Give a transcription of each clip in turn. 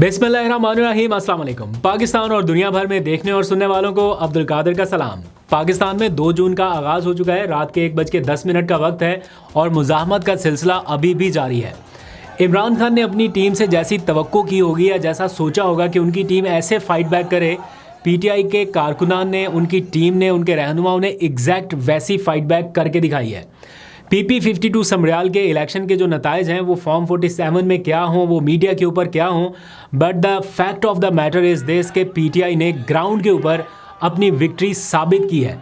बिस्मिल्लाहिर्रहमानिर्रहीम, अस्सलाम वालेकुम। पाकिस्तान और दुनिया भर में देखने और सुनने वालों को अब्दुल कादिर का सलाम। पाकिस्तान में 2 जून का आगाज़ हो चुका है। रात के 1:10 का वक्त है और मुज़ाहमत का सिलसिला अभी भी जारी है। इमरान खान ने अपनी टीम से जैसी तवक्को की होगी या जैसा सोचा होगा कि उनकी टीम ऐसे फाइट बैक करे, पीटीआई के कारकुनान ने, उनकी टीम ने, उनके रहनुमाओं ने एग्जैक्ट वैसी फाइट बैक करके दिखाई है। PP52 समरियाल के इलेक्शन के जो नताइज हैं वो फॉर्म 47 में क्या हों, वो मीडिया के ऊपर क्या हों, but the fact of the matter is this के पीटीआई ने ग्राउंड के ऊपर अपनी विक्ट्री साबित की है,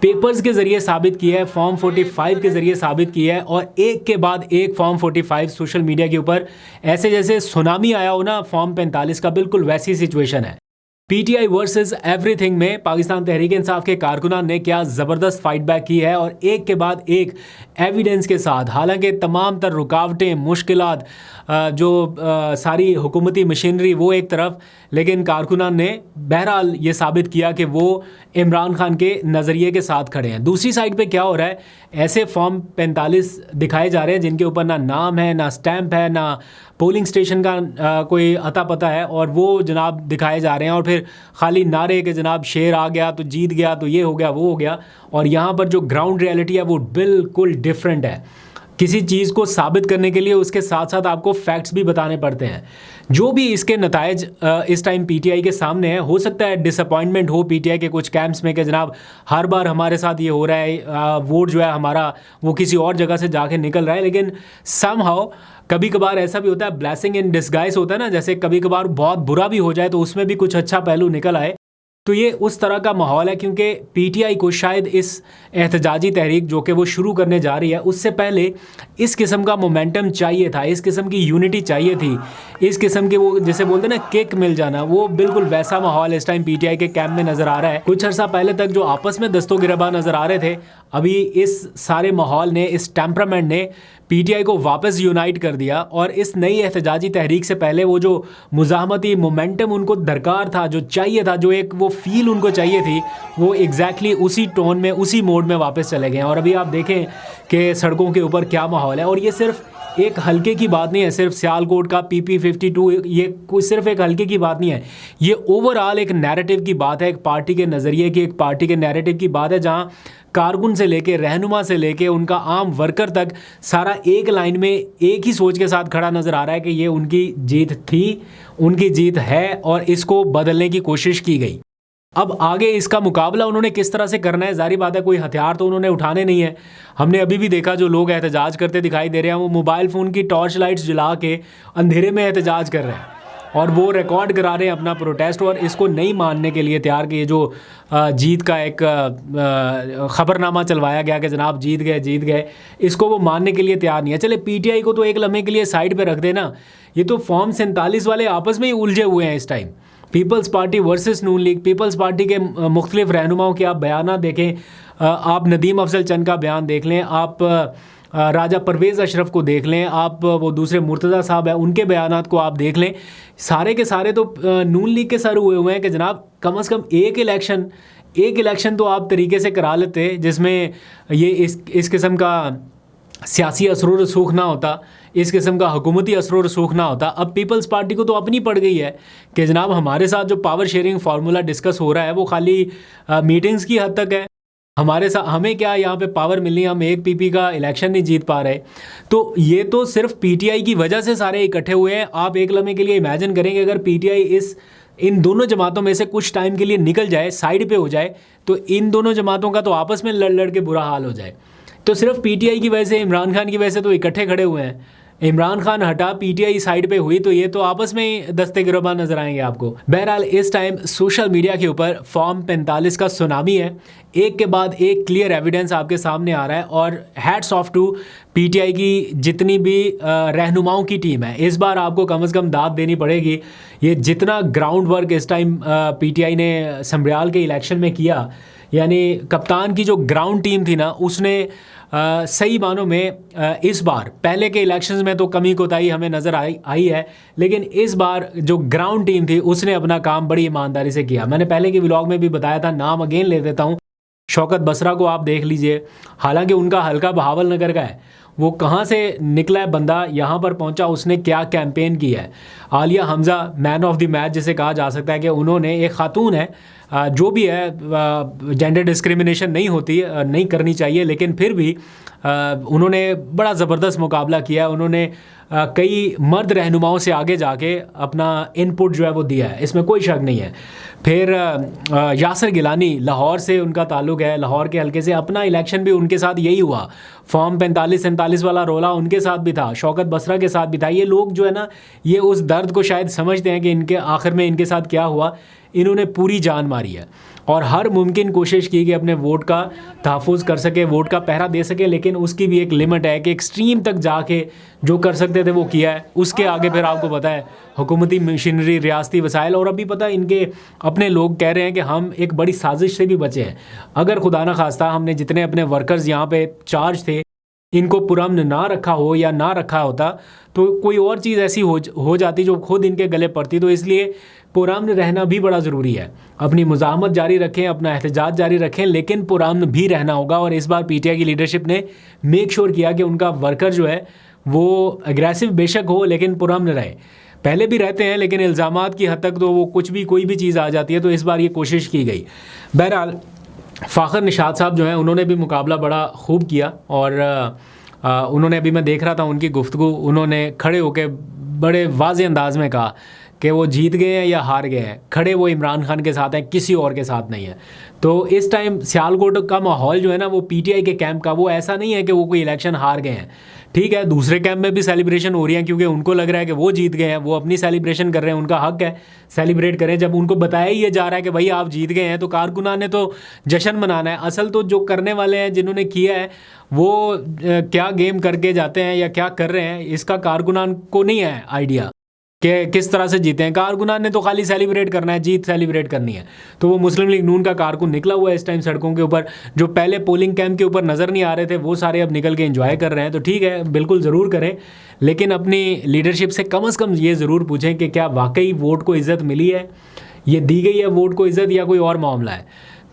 पेपर्स के ज़रिए साबित की है, फॉर्म 45 के ज़रिए साबित की है। और एक के बाद एक फॉर्म 45 सोशल मीडिया के ऊपर ऐसे जैसे सुनामी आया हो ना फॉर्म 45 का, बिल्कुल वैसी सिचुएशन है। पीटीआई वर्सेस एवरीथिंग में पाकिस्तान तहरीक इंसाफ के कारकुनान ने क्या ज़बरदस्त फाइट बैक की है और एक के बाद एक एविडेंस के साथ, हालांकि तमाम तर रुकावटें, मुश्किलात, सारी हुकूमती मशीनरी वो एक तरफ, लेकिन कारकुनान ने बहरहाल ये साबित किया कि वो इमरान खान के नज़रिए के साथ खड़े हैं। दूसरी साइड पे क्या हो रहा है, ऐसे फॉर्म 45 दिखाए जा रहे हैं जिनके ऊपर ना नाम है, ना स्टैंप है, ना पोलिंग स्टेशन का कोई अता पता है, और वो जनाब दिखाए जा रहे हैं और फिर खाली नारे के जनाब शेर आ गया तो जीत गया, तो ये हो गया वो हो गया। और यहाँ पर जो ग्राउंड रियलिटी है वो बिल्कुल डिफरेंट है। किसी चीज़ को साबित करने के लिए उसके साथ साथ आपको फैक्ट्स भी बताने पड़ते हैं। जो भी इसके नताइज इस टाइम पीटीआई के सामने है, हो सकता है डिसअपॉइंटमेंट हो पीटीआई के कुछ कैंप्स में कि जनाब हर बार हमारे साथ ये हो रहा है, वोट जो है हमारा वो किसी और जगह से जाके निकल रहा है। लेकिन समहाउ कभी कभार ऐसा भी होता है, ब्लेसिंग इन डिस्गाइज होता है ना, जैसे कभी कभार बहुत बुरा भी हो जाए तो उसमें भी कुछ अच्छा पहलू निकल आए। तो ये उस तरह का माहौल है, क्योंकि पीटीआई को शायद इस एहतजाजी तहरीक जो कि वो शुरू करने जा रही है उससे पहले इस किस्म का मोमेंटम चाहिए था, इस किस्म की यूनिटी चाहिए थी, इस किस्म के वो जैसे बोलते हैं ना किक मिल जाना, वो बिल्कुल वैसा माहौल इस टाइम पीटीआई के कैंप में नज़र आ रहा है। कुछ अर्सा पहले तक जो आपस में दस्तों गिरबा नज़र आ रहे थे, अभी इस सारे माहौल ने, इस टेम्परामेंट ने पीटीआई को वापस यूनाइट कर दिया। और इस नई एहतजाजी तहरीक से पहले वो जो मुज़ाहमती मोमेंटम उनको दरकार था, जो चाहिए था, जो एक वो फील उनको चाहिए थी, वो एग्जैक्टली उसी टोन में, उसी मोड में वापस चले गए हैं। और अभी आप देखें कि सड़कों के ऊपर क्या माहौल है। और ये सिर्फ एक हल्के की बात नहीं है, सिर्फ सियालकोट का PP52 ये कोई सिर्फ एक हल्के की बात नहीं है, ये ओवरऑल एक नैरेटिव की बात है, एक पार्टी के नज़रिए की, एक पार्टी के नैरेटिव की बात है, जहाँ कारकुन से लेके, रहनुमा से लेके, उनका आम वर्कर तक सारा एक लाइन में एक ही सोच के साथ खड़ा नज़र आ रहा है कि ये उनकी जीत थी, उनकी जीत है और इसको बदलने की कोशिश की गई। अब आगे इसका मुकाबला उन्होंने किस तरह से करना है, जारी बात है कोई हथियार तो उन्होंने उठाने नहीं है। हमने अभी भी देखा जो लोग एहतजाज करते दिखाई दे रहे हैं वो मोबाइल फ़ोन की टॉर्च लाइट्स जला के अंधेरे में एहतजाज कर रहे हैं और वो रिकॉर्ड करा रहे हैं अपना प्रोटेस्ट, और इसको नहीं मानने के लिए तैयार कि ये जो जीत का एक ख़बरनामा चलवाया गया कि जनाब जीत गए, इसको वो मानने के लिए तैयार नहीं है। चले पीटीआई को तो एक लम्हे के लिए साइड पे रख देना, ये तो फॉर्म 47 वाले आपस में ही उलझे हुए हैं इस टाइम। पीपल्स पार्टी वर्सेस नून लीग, पीपल्स पार्टी के मुख्तलिफ रहनुमाओं के आप बयान देखें, आप नदीम अफजल चंद का बयान देख लें, आप राजा परवेज़ अशरफ को देख लें, आप वो दूसरे मुर्तज़ा साहब हैं उनके बयानात को आप देख लें, सारे के सारे तो नून लीग के सर हुए हुए हैं कि जनाब कम से कम एक इलेक्शन तो आप तरीके से करा लेते जिसमें ये इस किस्म का सियासी असर रसूख ना होता, इस किस्म का हुकूमती असर रसूख ना होता। अब पीपल्स पार्टी को तो अपनी पड़ गई है कि जनाब हमारे साथ जो पावर शेयरिंग फार्मूला डिस्कस हो रहा है वो खाली मीटिंग्स की हद तक है, हमारे साथ हमें क्या यहाँ पे पावर मिलनी, हम एक पीपी का इलेक्शन नहीं जीत पा रहे। तो ये तो सिर्फ पीटीआई की वजह से सारे इकट्ठे हुए हैं। आप एक लम्हे के लिए इमेजिन करेंगे अगर पीटीआई इन दोनों जमातों में से कुछ टाइम के लिए निकल जाए, साइड पे हो जाए, तो इन दोनों जमातों का तो आपस में लड़ के बुरा हाल हो जाए। तो सिर्फ पीटीआई की वजह से, इमरान खान की वजह से तो इकट्ठे खड़े हुए हैं। इमरान खान हटा, पीटीआई साइड पे हुई, तो ये तो आपस में ही दस्ते गिरोबान नजर आएंगे आपको। बहरहाल इस टाइम सोशल मीडिया के ऊपर फॉर्म 45 का सुनामी है, एक के बाद एक क्लियर एविडेंस आपके सामने आ रहा है। और हैट्स ऑफ टू पीटीआई की जितनी भी रहनुमाओं की टीम है, इस बार आपको कम से कम दाद देनी पड़ेगी। ये जितना ग्राउंड वर्क इस टाइम पीटीआई ने समरियाल के इलेक्शन में किया, यानी कप्तान की जो ग्राउंड टीम थी ना, उसने सही मानों में इस बार, पहले के इलेक्शंस में तो कमी कोताही हमें नज़र आई है, लेकिन इस बार जो ग्राउंड टीम थी उसने अपना काम बड़ी ईमानदारी से किया। मैंने पहले के व्लॉग में भी बताया था, नाम अगेन ले देता हूँ, शौकत बसरा को आप देख लीजिए, हालांकि उनका हल्का बहावल नगर का है, वो कहाँ से निकला है बंदा, यहाँ पर पहुँचा, उसने क्या कैंपेन किया है। Alia Hamza man of the match जिसे कहा जा सकता है कि उन्होंने, एक खातून है, जो भी है, जेंडर डिस्क्रिमिनेशन नहीं होती, नहीं करनी चाहिए, लेकिन फिर भी उन्होंने बड़ा ज़बरदस्त मुकाबला किया। उन्होंने कई मर्द रहनुमाओं से आगे जाके अपना इनपुट जो है वो दिया है, इसमें कोई शक नहीं है। फिर यासर गिलानी, लाहौर से उनका ताल्लुक़ है, लाहौर के हल्के से, अपना इलेक्शन भी उनके साथ यही हुआ, फॉर्म 45-47 वाला रोला उनके साथ भी था, शौकत बसरा के साथ भी था। ये लोग जो है ना, ये उस दर्द को शायद समझते हैं कि इनके आखिर में इनके साथ क्या हुआ। इन्होंने पूरी जान मारी है और हर मुमकिन कोशिश की कि अपने वोट का तहफ़्फ़ुज़ कर सके, वोट का पहरा दे सके, लेकिन उसकी भी एक लिमिट है कि एक्सट्रीम तक जाके जो कर सकते थे वो किया है। उसके आगे फिर आपको पता है हुकूमती मशीनरी, रियासती वसाइल, और अभी पता है इनके अपने लोग कह रहे हैं कि हम एक बड़ी साजिश से भी बचे हैं। अगर खुदा न खास्ता हमने जितने अपने वर्कर्स यहाँ पे चार्ज थे इनको पुरअमन ना रखा हो या ना रखा होता तो कोई और चीज़ ऐसी हो जाती जो खुद इनके गले पड़ती। तो इसलिए पुरअमन रहना भी बड़ा ज़रूरी है। अपनी मुज़ाहमत जारी रखें, अपना एहतजाज जारी रखें, लेकिन पुरअमन भी रहना होगा। और इस बार पीटीआई की लीडरशिप ने मेक श्योर किया कि उनका वर्कर जो है वो एग्रेसिव बेशक हो लेकिन पुरअमन रहे। पहले भी रहते हैं लेकिन इल्ज़ामात की हद तक तो वो कुछ भी, कोई भी चीज़ आ जाती है, तो इस बार ये कोशिश की गई। बहरहाल फ़ाखर निशात साहब जो हैं उन्होंने भी मुकाबला बड़ा खूब किया और उन्होंने, अभी मैं देख रहा था उनकी गुफ्तगू, उन्होंने खड़े होकर बड़े वाज़े अंदाज में कहा कि वो जीत गए हैं या हार गए हैं, खड़े वो इमरान खान के साथ हैं, किसी और के साथ नहीं है। तो इस टाइम सियालकोट का माहौल जो है ना वो पीटीआई के कैंप का, वो ऐसा नहीं है कि वो कोई इलेक्शन हार गए हैं। ठीक है, दूसरे कैंप में भी सेलिब्रेशन हो रही है क्योंकि उनको लग रहा है कि वो जीत गए हैं, वो अपनी सेलिब्रेशन कर रहे हैं, उनका हक है सेलिब्रेट करें। जब उनको बताया ही ये जा रहा है कि भाई आप जीत गए हैं तो कारकुनान ने तो जश्न मनाना है। असल तो जो करने वाले हैं, जिन्होंने किया है, वो क्या गेम करके जाते हैं या क्या कर रहे हैं, इसका कारकुनान को नहीं है आइडिया कि किस तरह से जीते हैं। कारकुनान ने तो खाली सेलिब्रेट करना है, जीत सेलिब्रेट करनी है। तो वो मुस्लिम लीग नून का कारकुन निकला हुआ है इस टाइम सड़कों के ऊपर। जो पहले पोलिंग कैंप के ऊपर नज़र नहीं आ रहे थे वो सारे अब निकल के एंजॉय कर रहे हैं। तो ठीक है, बिल्कुल ज़रूर करें, लेकिन अपनी लीडरशिप से कम ये ज़रूर पूछें कि क्या वाकई वोट को इज़्ज़त मिली है, ये दी गई है वोट को इज़्ज़त, या कोई और मामला है।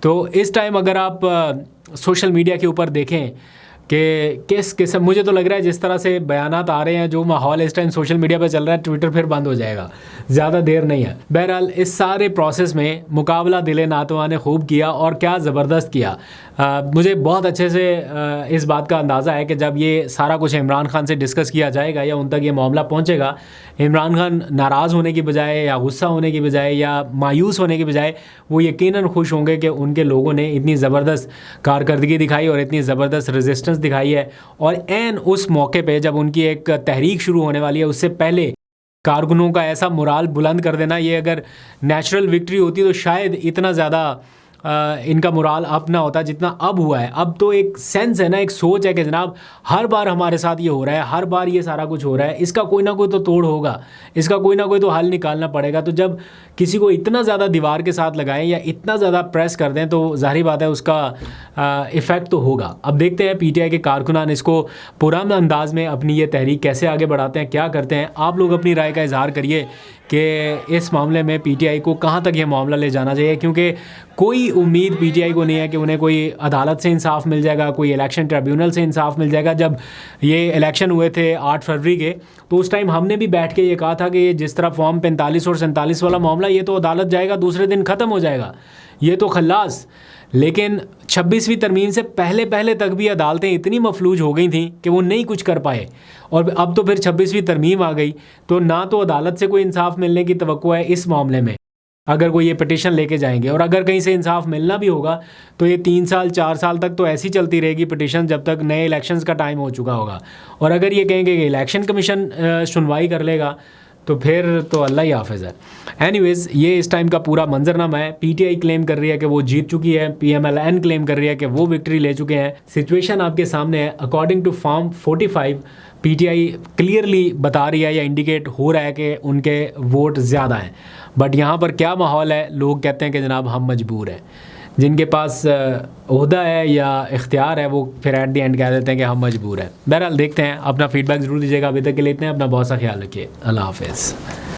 तो इस टाइम अगर आप सोशल मीडिया के ऊपर देखें कि किस किस्म, मुझे तो लग रहा है जिस तरह से बयानात आ रहे हैं, जो माहौल इस टाइम सोशल मीडिया पे चल रहा है, ट्विटर फिर बंद हो जाएगा, ज़्यादा देर नहीं है। बहरहाल इस सारे प्रोसेस में मुकाबला दिले नातवा ने खूब किया और क्या ज़बरदस्त किया। मुझे बहुत अच्छे से इस बात का अंदाज़ा है कि जब ये सारा कुछ इमरान खान से डिस्कस किया जाएगा या उन तक ये मामला पहुँचेगा, इमरान खान नाराज़ होने की बजाय या गुस्सा होने की बजाय या मायूस होने की बजाय वो यकीनन खुश होंगे कि उनके लोगों ने इतनी ज़बरदस्त कारकर्दगी दिखाई और इतनी ज़बरदस्त रेजिस्टेंस दिखाई है। और एन उस मौके पे जब उनकी एक तहरीक शुरू होने वाली है, उससे पहले कारकुनों का ऐसा मोराल बुलंद कर देना, ये अगर नेचुरल विक्ट्री होती तो शायद इतना ज़्यादा इनका मोराल अप ना होता जितना अब हुआ है। अब तो एक सेंस है ना, एक सोच है कि जनाब हर बार हमारे साथ ये हो रहा है, हर बार ये सारा कुछ हो रहा है, इसका कोई ना कोई तो तोड़ होगा, इसका कोई ना कोई तो हल निकालना पड़ेगा। तो जब किसी को इतना ज़्यादा दीवार के साथ लगाएं या इतना ज़्यादा प्रेस कर दें तो ज़ाहिर बात है उसका इफ़ेक्ट तो होगा। अब देखते हैं पीटीआई के कारकुनान इसको पुराने अंदाज में अपनी ये तहरीक कैसे आगे बढ़ाते हैं, क्या करते हैं। आप लोग अपनी राय का इजहार करिए कि इस मामले में पीटीआई को कहाँ तक ये मामला ले जाना चाहिए, क्योंकि कोई उम्मीद पीटीआई को नहीं है कि उन्हें कोई अदालत से इंसाफ मिल जाएगा, कोई इलेक्शन ट्रिब्यूनल से इंसाफ मिल जाएगा। जब ये इलेक्शन हुए थे 8 फरवरी के, तो उस टाइम हमने भी बैठ के ये कहा था कि ये जिस तरह फॉर्म 45 और 47 वाला मामला, ये तो अदालत जाएगा, दूसरे दिन ख़त्म हो जाएगा, ये तो खल्लास। लेकिन 26वीं तरमीम से पहले तक भी अदालतें इतनी मफलूज हो गई थी कि वो नहीं कुछ कर पाए, और अब तो फिर 26वीं तरमीम आ गई, तो ना तो अदालत से कोई इंसाफ मिलने की तवक्को है इस मामले में अगर कोई ये पिटीशन लेके जाएंगे। और अगर कहीं से इंसाफ मिलना भी होगा तो ये 3 साल 4 साल तक तो ऐसी चलती रहेगी पिटीशन, जब तक नए इलेक्शंस का टाइम हो चुका होगा। और अगर ये कहेंगे कि इलेक्शन कमीशन सुनवाई कर लेगा तो फिर तो अल्लाह ही हाफ़िज़ है। एनीवेज़, ये इस टाइम का पूरा मंजरनामा है। पीटीआई क्लेम कर रही है कि वो जीत चुकी है, पीएमएलएन क्लेम कर रही है कि वो विक्ट्री ले चुके हैं। सिचुएशन आपके सामने है। According to form 45 PTI clearly बता रही है या इंडिकेट हो रहा है कि उनके वोट ज़्यादा हैं। बट यहाँ पर क्या माहौल है, लोग कहते हैं कि जनाब हम मजबूर हैं। जिनके पास ओहदा है या इख्तियार है वो फिर एट द एंड कह देते हैं कि हम मजबूर हैं। बहरहाल देखते हैं, अपना फीडबैक ज़रूर दीजिएगा। अभी तक के लिए इतने, अपना बहुत सा ख्याल रखिए। अल्लाह हाफ़िज़।